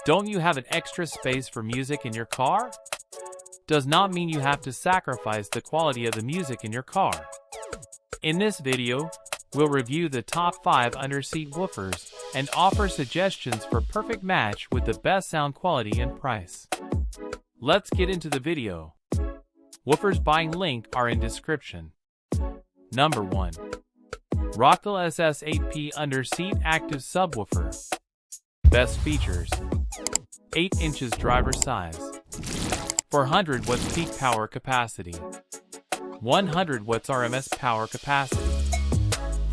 Don't you have an extra space for music in your car? Does not mean you have to sacrifice the quality of the music in your car. In this video, we'll review the top 5 underseat woofers and offer suggestions for perfect match with the best sound quality and price. Let's get into the video. Woofers buying link are in description. Number 1. Rockville SS8P Underseat Active Subwoofer. Best features: 8 inches driver size, 400 watts peak power capacity, 100 watts RMS power capacity,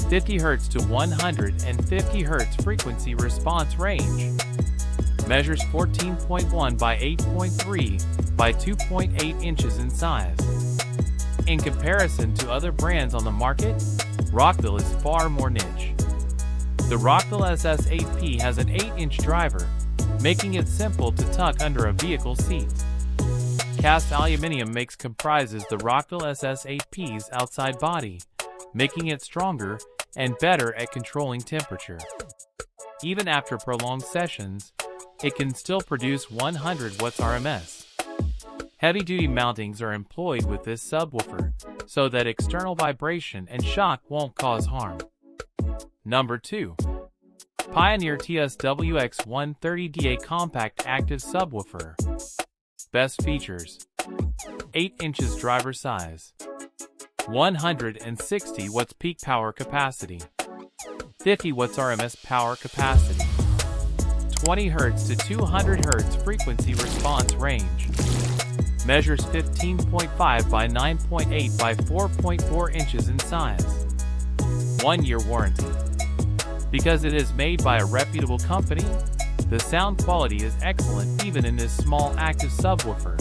50 Hz to 150 Hz frequency response range, measures 14.1 by 8.3 by 2.8 inches in size. In comparison to other brands on the market, Rockville is far more niche. The Rockville SS8P has an 8-inch driver, making it simple to tuck under a vehicle seat. Cast aluminum mix comprises the Rockville SS8P's outside body, making it stronger and better at controlling temperature. Even after prolonged sessions, it can still produce 100 watts RMS. Heavy-duty mountings are employed with this subwoofer, so that external vibration and shock won't cause harm. Number 2. Pioneer TSWX130DA Compact Active Subwoofer. Best features: 8 inches driver size, 160 watts peak power capacity, 50 watts RMS power capacity, 20 Hz to 200 Hz frequency response range, measures 15.5 by 9.8 by 4.4 inches in size. 1-year warranty. Because it is made by a reputable company, the sound quality is excellent even in this small active subwoofer.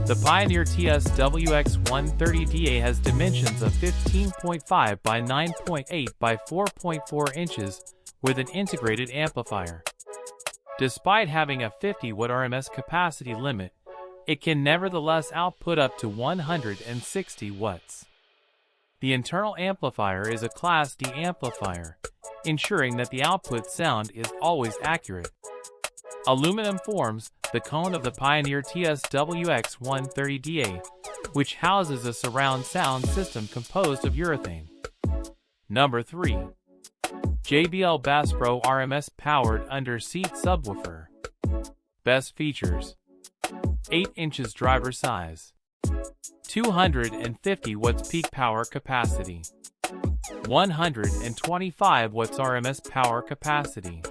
The Pioneer TSWX130DA has dimensions of 15.5 by 9.8 by 4.4 inches with an integrated amplifier. Despite having a 50 watt RMS capacity limit, it can nevertheless output up to 160 watts. The internal amplifier is a Class D amplifier, ensuring that the output sound is always accurate. Aluminum forms the cone of the Pioneer TSWX130DA, which houses a surround sound system composed of urethane. Number 3. JBL Bass Pro RMS Powered Underseat Subwoofer. Best features: 8 inches driver size, 250 watts peak power capacity, 125 watts RMS power capacity,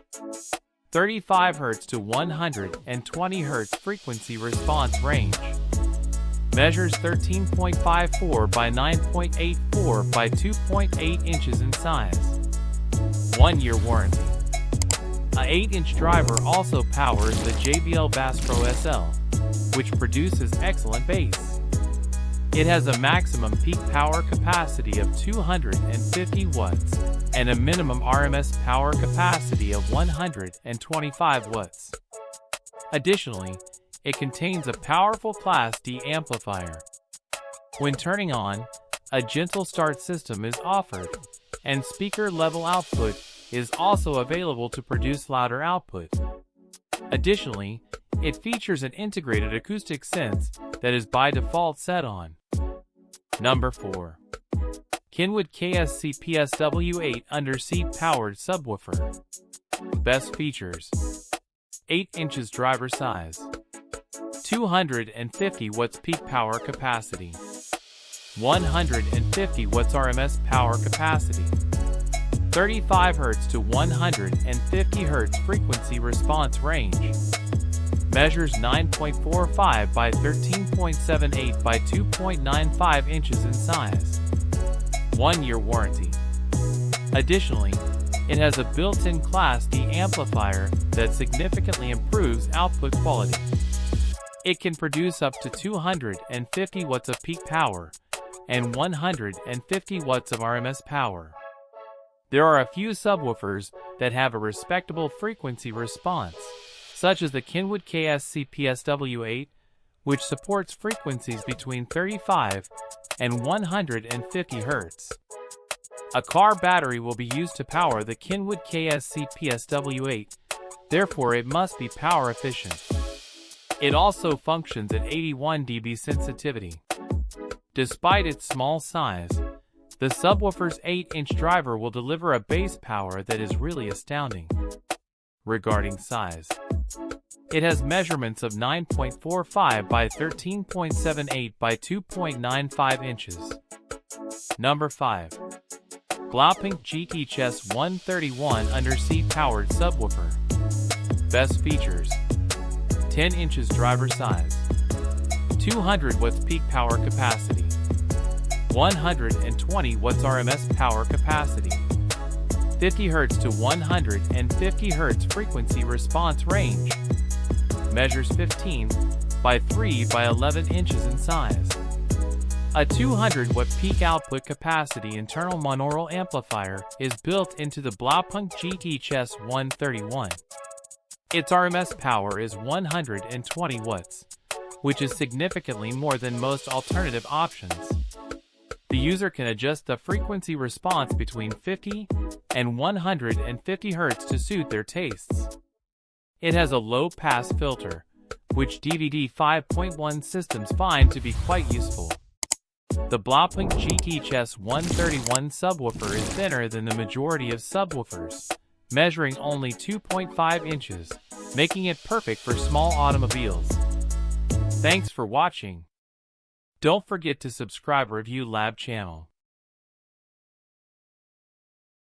35 Hz to 120 Hz frequency response range, measures 13.54 by 9.84 by 2.8 inches in size. 1-year warranty. A 8-inch driver also powers the JBL Bass Pro SL, which produces excellent bass. It has a maximum peak power capacity of 250 watts and a minimum RMS power capacity of 125 watts. Additionally, it contains a powerful Class D amplifier. When turning on, a gentle start system is offered, and speaker level output is also available to produce louder output. Additionally, it features an integrated acoustic sense that is by default set on. Number 4. Kenwood KSC PSW8 Underseat Powered Subwoofer. Best features: 8 inches driver size, 250 watts peak power capacity, 150 watts RMS power capacity, 35 Hz to 150 Hz frequency response range, measures 9.45 by 13.78 by 2.95 inches in size. 1-year warranty. Additionally, it has a built-in Class D amplifier that significantly improves output quality. It can produce up to 250 watts of peak power and 150 watts of RMS power. There are a few subwoofers that have a respectable frequency response, such as the Kenwood KSC PSW8, which supports frequencies between 35 and 150 Hz. A car battery will be used to power the Kenwood KSC PSW8, therefore it must be power efficient. It also functions at 81 dB sensitivity. Despite its small size, the subwoofer's 8-inch driver will deliver a bass power that is really astounding. Regarding size, it has measurements of 9.45 by 13.78 by 2.95 inches. Number 5. Blaupink GT-Chess 131 Underseat Powered Subwoofer. Best features: 10 inches driver size, 200 watts peak power capacity, 120 watts RMS power capacity, 50 Hz to 150 Hz frequency response range, measures 15 by 3 by 11 inches in size. A 200 watt peak output capacity internal monaural amplifier is built into the Blaupink GT-Chess 131. Its RMS power is 120 watts, which is significantly more than most alternative options. The user can adjust the frequency response between 50 and 150 Hz to suit their tastes. It has a low-pass filter, which DVD 5.1 systems find to be quite useful. The Blaupink GT-Chess 131 subwoofer is thinner than the majority of subwoofers, measuring only 2.5 inches, making it perfect for small automobiles. Thanks for watching. Don't forget to subscribe Review Lab channel.